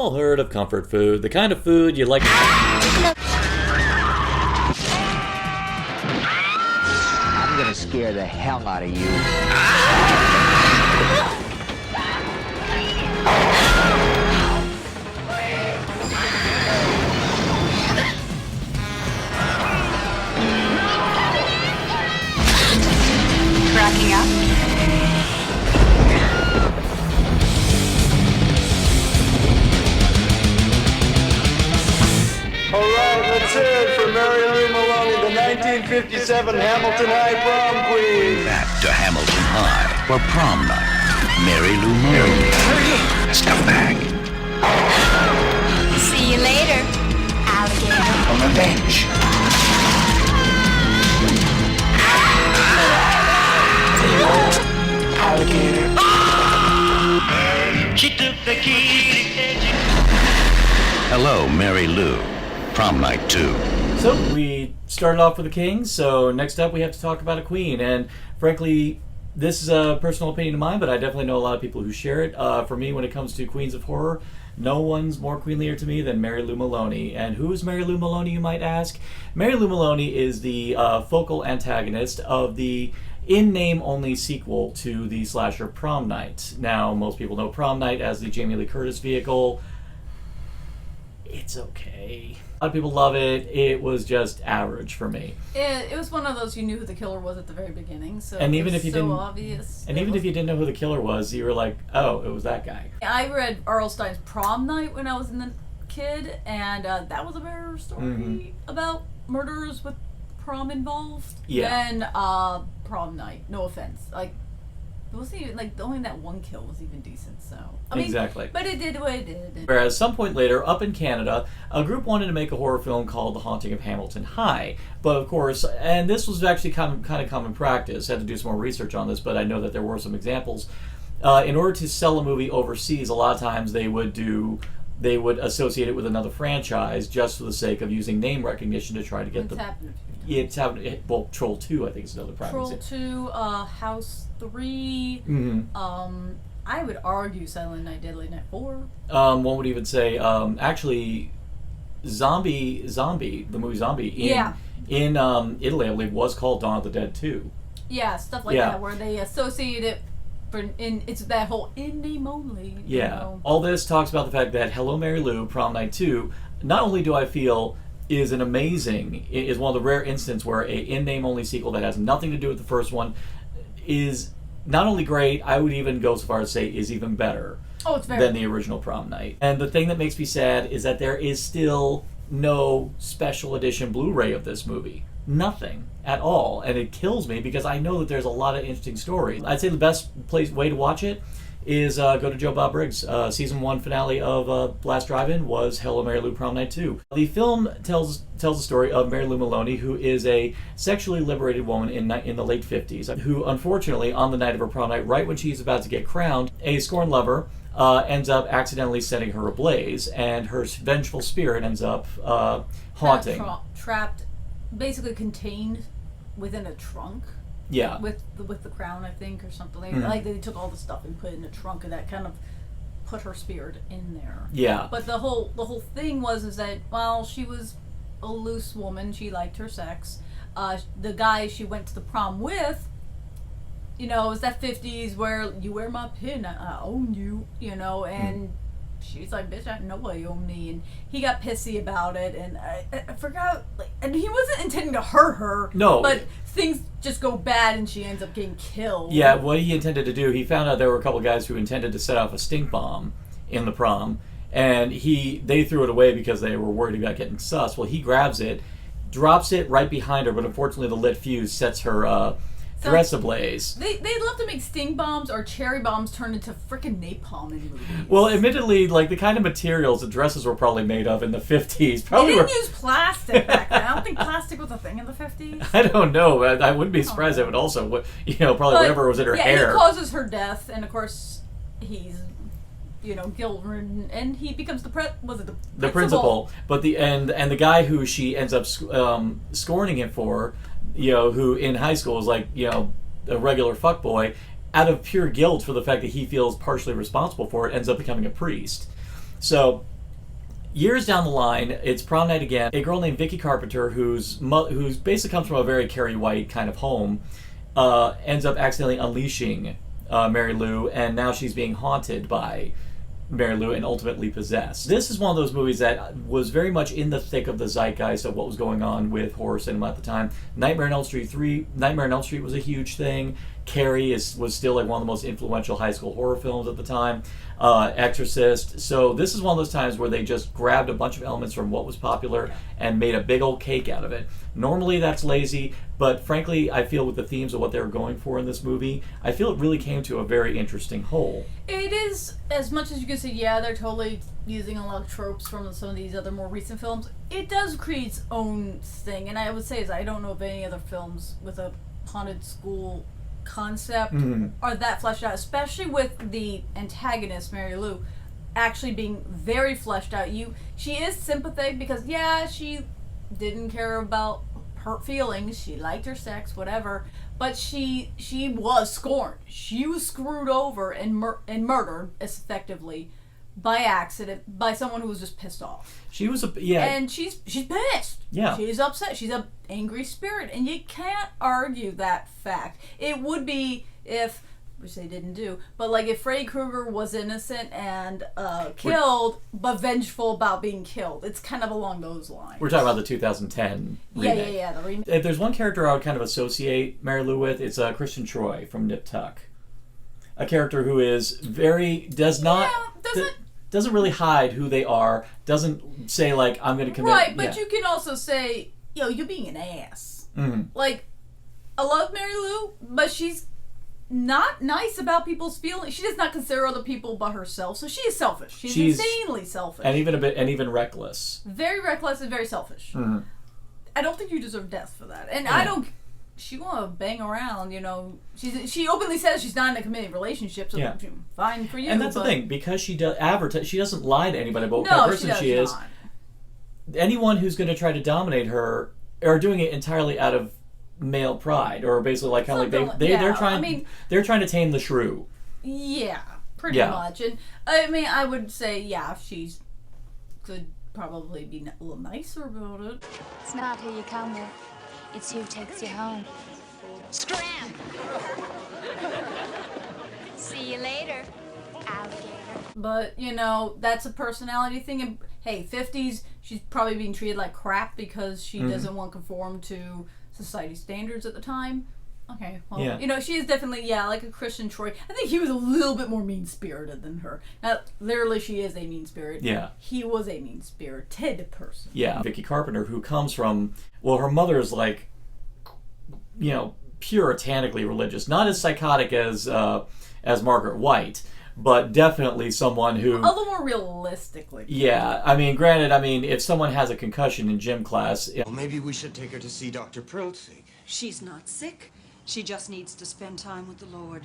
all heard of comfort food, the kind of food you like. I'm gonna scare the hell out of you. Tracking up. All right, let's hear it for Mary Lou Maloney, the 1957 Hamilton High prom queen. Back to Hamilton High for prom night. Mary Lou Maloney. Scumbag. See you later, alligator. On the bench. Alligator. She took the key. Hello, Mary Lou. Prom Night II. So we started off with a king, so next up we have to talk about a queen. And frankly, this is a personal opinion of mine, but I definitely know a lot of people who share it. For me, when it comes to queens of horror, no one's more queenlier to me than Mary Lou Maloney. And who is Mary Lou Maloney, you might ask? Mary Lou Maloney is the focal antagonist of the in-name only sequel to the slasher Prom Night. Now, most people know Prom Night as the Jamie Lee Curtis vehicle. It's okay. A lot of people love it. It was just average for me. It was one of those you knew who the killer was at the very beginning, so And it even was if you so didn't, obvious. and even if you didn't know who the killer was, you were like, "Oh, it was that guy." I read R.L. Stine's Prom Night when I was a kid, and that was a better story about murders with prom involved than Prom Night. No offense, like. It wasn't even, like, only that one kill was even decent, so... I mean, exactly. But it did what it did. Whereas some point later, up in Canada, a group wanted to make a horror film called The Haunting of Hamilton High. But of course, and this was actually kind of common practice, I had to do some more research on this, but I know that there were some examples. In order to sell a movie overseas, a lot of times they would associate it with another franchise just for the sake of using name recognition to try to get It's happened. Well, Troll 2, I think, is another prime example. Troll 2, House 3. I would argue Silent Night, Deadly Night 4. One would even say, actually, Zombie, the movie Zombie, in Italy, I believe, was called Dawn of the Dead 2. Yeah, stuff like that, where they associate it. It's that whole in-name only. Yeah. You know. All this talks about the fact that Hello Mary Lou, Prom Night 2, not only do I feel is one of the rare instances where a in-name only sequel that has nothing to do with the first one is not only great, I would even go so far as to say is even better than the original Prom Night. And the thing that makes me sad is that there is still no special edition Blu-ray of this movie. Nothing at all. And it kills me because I know that there's a lot of interesting stories. I'd say the best way to watch it is go to Joe Bob Briggs. Season 1 finale of Last Drive-In was Hello Mary Lou Prom Night 2. The film tells the story of Mary Lou Maloney, who is a sexually liberated woman in the late 50s, who unfortunately, on the night of her prom night, right when she's about to get crowned, a scorned lover ends up accidentally setting her ablaze, and her vengeful spirit ends up haunting. Trapped, basically contained within a trunk. Yeah. With the crown, I think, or something. Like they took all the stuff and put it in the trunk, and that kind of put her spirit in there. Yeah. But the whole thing was that while she was a loose woman, she liked her sex. The guy she went to the prom with, it was that 50s where you wear my pin, I own you, and she's like, bitch, nobody owned me, and he got pissy about it, and I forgot, and he wasn't intending to hurt her. No. But things just go bad, and she ends up getting killed. Yeah, what he intended to do, he found out there were a couple of guys who intended to set off a stink bomb in the prom, and they threw it away because they were worried about getting sus. Well, he grabs it, drops it right behind her, but unfortunately the lit fuse sets her dress ablaze. They'd love to make sting bombs or cherry bombs turn into frickin' napalm in movies. Well, admittedly, the kind of materials the dresses were probably made of in the 50s probably didn't use plastic back then. I don't think plastic was a thing in the 50s. I don't know. I wouldn't be surprised if it also, probably whatever was in her hair. He causes her death, and of course he's guilt-ridden, and he becomes the principal. But the guy who she ends up scorning him for, who in high school was a regular fuckboy, out of pure guilt for the fact that he feels partially responsible for it, ends up becoming a priest. So Years down the line, it's prom night again. A girl named Vicky Carpenter, who's basically comes from a very Carrie White kind of home, ends up accidentally unleashing Mary Lou, and now she's being haunted by Mary Lou and ultimately possessed. This is one of those movies that was very much in the thick of the zeitgeist of what was going on with horror cinema at the time. Nightmare on Elm Street 3, Nightmare on Elm Street was a huge thing. Carrie was still like one of the most influential high school horror films at the time. Exorcist. So this is one of those times where they just grabbed a bunch of elements from what was popular and made a big old cake out of it. Normally that's lazy, but frankly I feel with the themes of what they were going for in this movie, I feel it really came to a very interesting whole. It is, as much as you can say, yeah, they're totally using a lot of tropes from some of these other more recent films. It does create its own thing, and I would say is I don't know of any other films with a haunted school concept are that fleshed out, especially with the antagonist Mary Lou actually being very fleshed out. She is sympathetic because she didn't care about her feelings, she liked her sex, whatever, but she was scorned. She was screwed over and murdered effectively by accident by someone who was just pissed off. She was and she's pissed. Yeah, she's upset. She's an angry spirit, and you can't argue that fact. It would be if, which they didn't do, but like if Freddy Krueger was innocent and killed, but vengeful about being killed. It's kind of along those lines. We're talking about the 2010 remake. Yeah, the remake. If there's one character I would kind of associate Mary Lou with, it's Christian Troy from Nip Tuck. A character who is doesn't really hide who they are, doesn't say like I'm going to commit. Right, but you can also say, you're being an ass. Like, I love Mary Lou, but she's not nice about people's feelings. She does not consider other people but herself, so she is selfish. She's insanely selfish, and even reckless. Very reckless and very selfish. I don't think you deserve death for that, and I don't. She wanna bang around, She openly says she's not in a committed relationship, so fine for you. And that's the thing, because she does advertise. She doesn't lie to anybody about what kind of person she is. Not. Anyone who's going to try to dominate her are doing it entirely out of male pride, or basically like kind of like they're trying. They're trying to tame the shrew. Yeah, pretty much. And I would say she could probably be a little nicer about it. It's not who you come with. It's who takes you home. Scram! See you later, alligator. But, that's a personality thing. And, hey, 50s, she's probably being treated like crap because she doesn't want to conform to society standards at the time. Okay, well, she is definitely, like a Christian Troy. I think he was a little bit more mean-spirited than her. Now, literally, she is a mean spirit. Yeah. He was a mean-spirited person. Yeah. Vicky Carpenter, who comes from, her mother is like, puritanically religious. Not as psychotic as Margaret White, but definitely someone who... A little more realistically. Yeah. Granted, if someone has a concussion in gym class... Well, maybe we should take her to see Dr. Prelzig. She's not sick. She just needs to spend time with the Lord.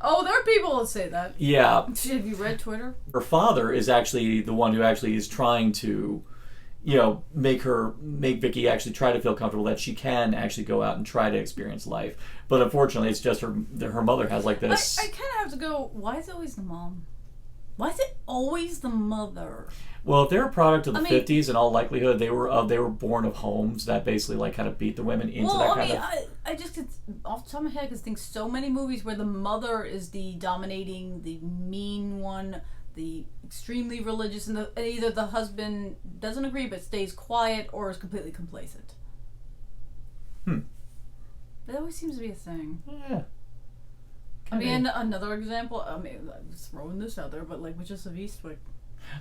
Oh, there are people that say that. Yeah. Have you read Twitter? Her father is actually the one who actually is trying to, make Vicky actually try to feel comfortable that she can actually go out and try to experience life. But unfortunately, it's just her mother has like this. I kind of have to go, why is it always the mom? Why is it always the mother? Well, if they're a product of the 50s, in all likelihood, they were born of homes that basically kind of beat the women into that kind of... I just, off the top of my head, because I think so many movies where the mother is the dominating, the mean one, the extremely religious, and either the husband doesn't agree but stays quiet or is completely complacent. That always seems to be a thing. Yeah. Another example, I'm throwing this out there, but like Witches of Eastwick.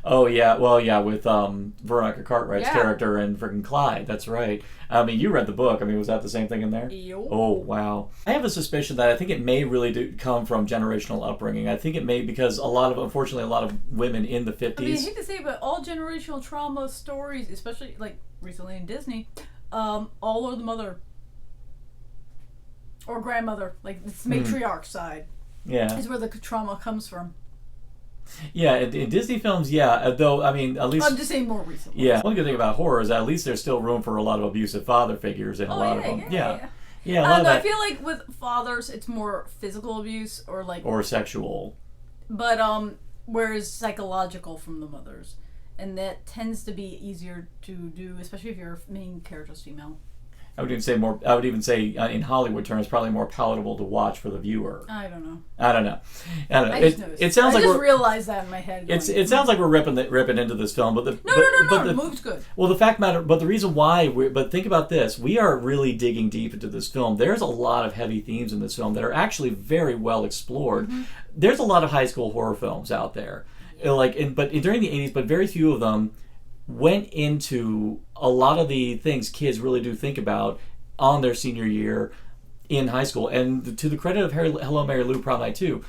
Oh, yeah. Well, yeah, with Veronica Cartwright's character and freaking Clyde. That's right. You read the book. Was that the same thing in there? Yep. Oh, wow. I have a suspicion that I think it may really come from generational upbringing. I think it may because unfortunately, a lot of women in the 50s... I hate to say it, but all generational trauma stories, especially like recently in Disney, all are the mother or grandmother. Like, it's matriarch side. Yeah. Is where the trauma comes from. Yeah, in Disney films, though, at least... I'm just saying more recently. Yeah, one good thing about horror is that at least there's still room for a lot of abusive father figures in a lot of them. Yeah. I feel like with fathers, it's more physical abuse or sexual. But, whereas psychological from the mothers. and that tends to be easier to do, especially if your main character's female. I would even say in Hollywood terms, probably more palatable to watch for the viewer. I don't know. I just noticed. It sounds I like just realized that in my head. It sounds like we're ripping into this film, but the the movie's good. Well, the fact matter, but the reason why, but think about this: we are really digging deep into this film. There's a lot of heavy themes in this film that are actually very well explored. Mm-hmm. There's a lot of high school horror films out there, during the '80s, but very few of them went into a lot of the things kids really do think about on their senior year in high school. And to the credit of Hello, Mary Lou, Prom Night II,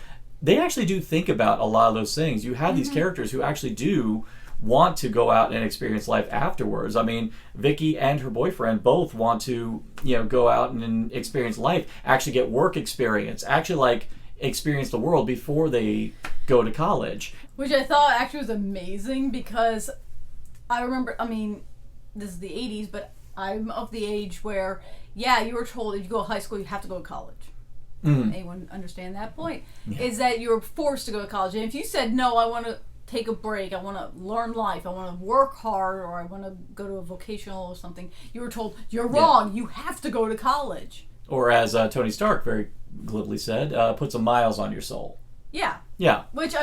they actually do think about a lot of those things. You have these characters who actually do want to go out and experience life afterwards. I mean, Vicky and her boyfriend both want to, go out and experience life, actually get work experience, actually experience the world before they go to college. Which I thought actually was amazing, because I remember, this is the 80s, but I'm of the age where, you were told if you go to high school, you have to go to college. Mm. Anyone understand that point? Yeah. Is that you were forced to go to college. And if you said, no, I want to take a break, I want to learn life, I want to work hard, or I want to go to a vocational or something, you were told, you're wrong, you have to go to college. Or as Tony Stark very glibly said, put some miles on your soul. Yeah. Yeah. Which,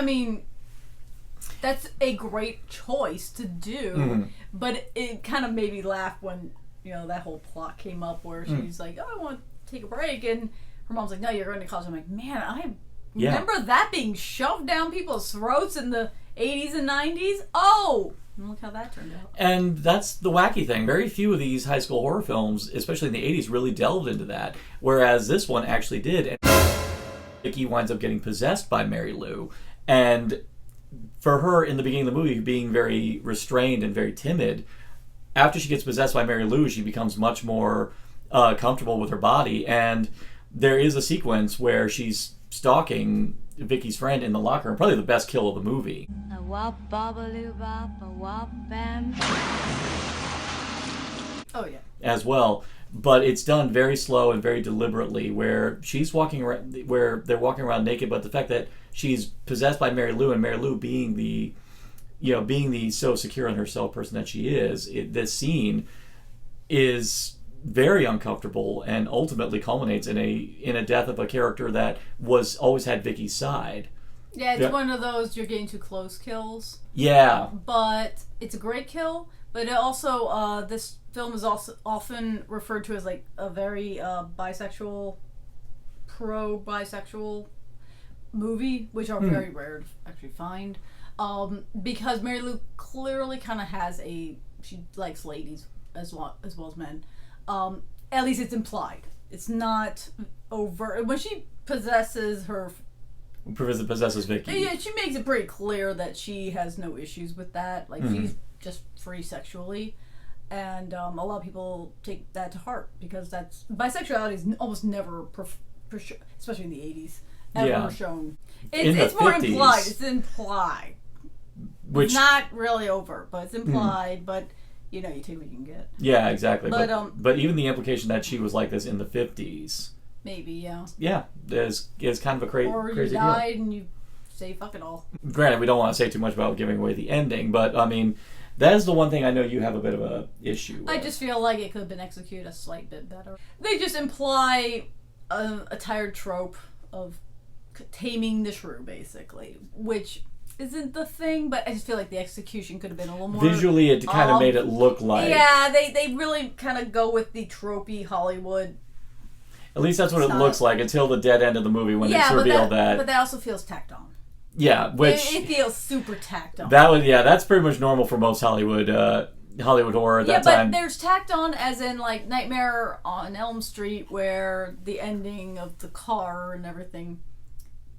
that's a great choice to do, but it kind of made me laugh when, that whole plot came up where she's like, oh, I want to take a break, and her mom's like, no, you're going to college. I'm like, man, I remember that being shoved down people's throats in the 80s and 90s. Oh, and look how that turned out. And that's the wacky thing. Very few of these high school horror films, especially in the 80s, really delved into that, whereas this one actually did. And Vicky winds up getting possessed by Mary Lou, and for her, in the beginning of the movie, being very restrained and very timid, after she gets possessed by Mary Lou, she becomes much more comfortable with her body. And there is a sequence where she's stalking Vicky's friend in the locker room, probably the best kill of the movie. A wop bobbaloo bop, a wop bam. Oh, yeah. As well. But it's done very slow and very deliberately, where she's walking around, where they're walking around naked, but the fact that she's possessed by Mary Lou, and Mary Lou being the so secure in herself person that she is, this scene is very uncomfortable and ultimately culminates in a death of a character that always had Vicky's side. Yeah, it's one of those you're getting too close kills. Yeah. But it's a great kill, but it also, this film is also often referred to as a very bisexual, pro-bisexual movie, which are very rare to actually find. Because Mary Lou clearly kind of has she likes ladies as well as men. At least it's implied. It's not overt. When she possesses Vicky. Yeah, she makes it pretty clear that she has no issues with that. She's just free sexually. And a lot of people take that to heart, because bisexuality is almost never, especially in the 80s, ever shown. It's more 50s, implied. It's implied. Which, not really overt, but it's implied. But you take what you can get. Yeah, exactly. But even the implication that she was like this in the 50s. Maybe, yeah. Yeah, is kind of a crazy deal. Or you died and you say fuck it all. Granted, we don't want to say too much about giving away the ending, but that is the one thing I know you have a bit of a issue with. I just feel like it could have been executed a slight bit better. They just imply a tired trope of taming the shrew, basically, which isn't the thing, but I just feel like the execution could have been a little more... Visually, it kind of made it look like... Yeah, they really kind of go with the tropey Hollywood... At least that's what it looks like until the dead end of the movie when it's revealed that... But that also feels tacked on. Yeah, which... It feels super tacked on. That's pretty much normal for most Hollywood horror at that time. Yeah, but there's tacked on as in, Nightmare on Elm Street, where the ending of the car and everything...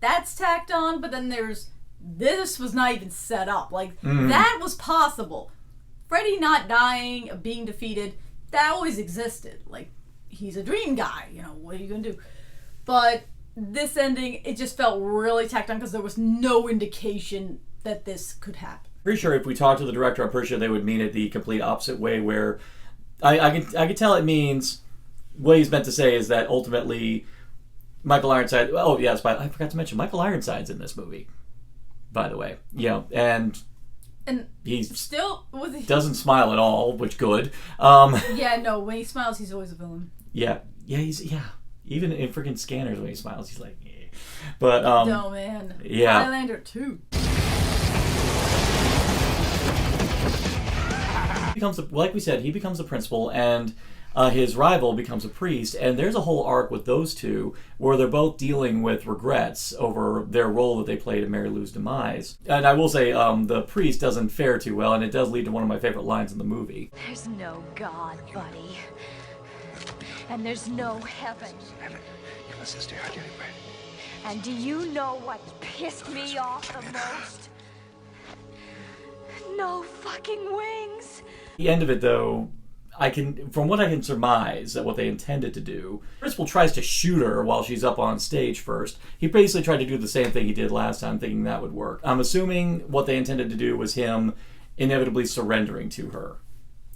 That's tacked on, but then there's... This was not even set up. That was possible. Freddy not dying, being defeated, that always existed. He's a dream guy. What are you going to do? But this ending, it just felt really tacked on because there was no indication that this could happen. Pretty sure if we talked to the director, I'm pretty sure they would mean it the complete opposite way, where I can tell it means what he's meant to say is that ultimately Michael Ironside... Oh, yes, I forgot to mention Michael Ironside's in this movie, by the way. And And He's still doesn't smile at all, which good. Yeah, no. When he smiles, he's always a villain. Yeah, even in freaking Scanners, when he smiles, he's like, eh. But no, man. Yeah. Highlander 2. Like we said, he becomes the principal, and his rival becomes a priest, and there's a whole arc with those two where they're both dealing with regrets over their role that they played in Mary Lou's demise. And I will say, the priest doesn't fare too well, and it does lead to one of my favorite lines in the movie. There's no God, buddy. And there's no heaven. Heaven. Come on, sister. I'll get it right. And do you know what pissed me off the most? No fucking wings. The end of it, though, from what I can surmise that what they intended to do, the principal tries to shoot her while she's up on stage first. He basically tried to do the same thing he did last time, thinking that would work. I'm assuming what they intended to do was him inevitably surrendering to her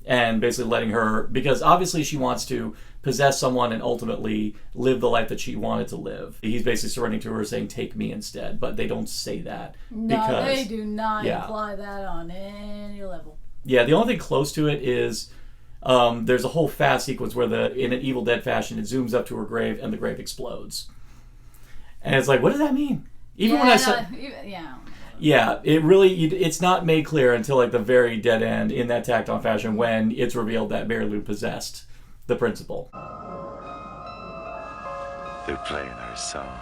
and basically letting her, because obviously she wants to possess someone and ultimately live the life that she wanted to live. He's basically surrendering to her, saying, take me instead, but they don't say that. No, they do not imply that on any level. Yeah, the only thing close to it is there's a whole fast sequence where in an Evil Dead fashion, it zooms up to her grave and the grave explodes. And it's like, what does that mean? Yeah, it really, it's not made clear until like the very dead end in that tacked on fashion when it's revealed that Mary Lou possessed the principal. They're playing our song.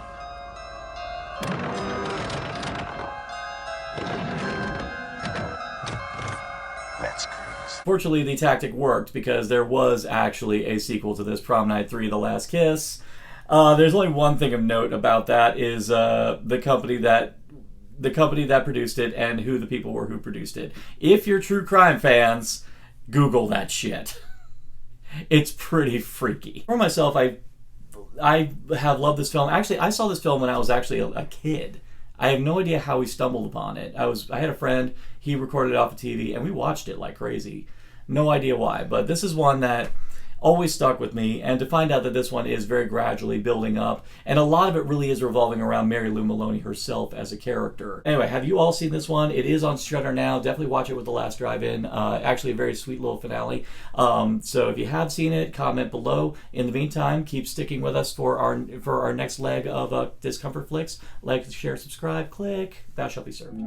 Let's cruise. Fortunately, the tactic worked because there was actually a sequel to this, Prom Night III: The Last Kiss. There's only one thing of note about that is the company that produced it and who the people were who produced it. If you're true crime fans, Google that shit. It's pretty freaky. For myself, I have loved this film. Actually, I saw this film when I was actually a kid. I have no idea how we stumbled upon it. I had a friend, he recorded it off of TV, and we watched it like crazy. No idea why, but this is one that always stuck with me, and to find out that this one is very gradually building up, and a lot of it really is revolving around Mary Lou Maloney herself as a character. Anyway, have you all seen this one? It is on Shudder now. Definitely watch it with The Last Drive-In. Actually, a very sweet little finale. So if you have seen it, comment below. In the meantime, keep sticking with us for our next leg of Discomfort Flicks. Like, share, subscribe, click. Thou shalt be served.